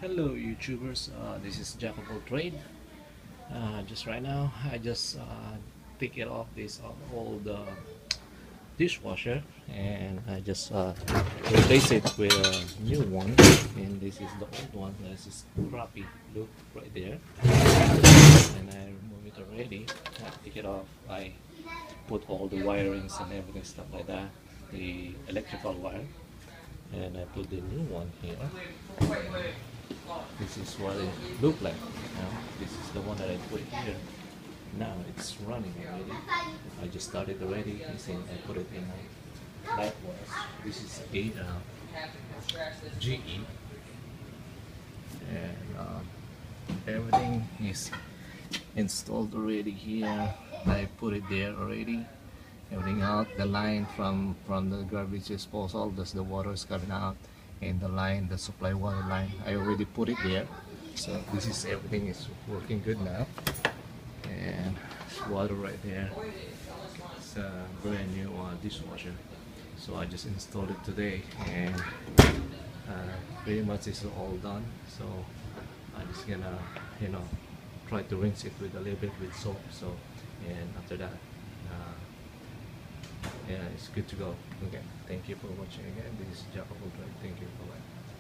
Hello YouTubers, this is Jack of all trade. Just right now I just take it off this old dishwasher, and I just replace it with a new one, and this is the old one. This is crappy look right there, and I remove it already. I take it off. I put all the wirings and everything, stuff like that, the electrical wire, and I put the new one here. This is what it looked like. This is the one that I put here. Now it's running already. I just started already. You see, I put it in light wash. This is a GE, and everything is installed already here. I put it there already. Everything out. The line from the garbage disposal, that's the water is coming out, and the line, the supply water line, I already put it there. So this is everything is working good now, and water right there. It's a brand new dishwasher. So I just installed it today, and pretty much it's all done. So I'm just gonna, try to rinse it with a little bit with soap. So, and after that, yeah, it's good to go. Okay, thank you for watching again. This is Jacob. Thank you. Bye bye.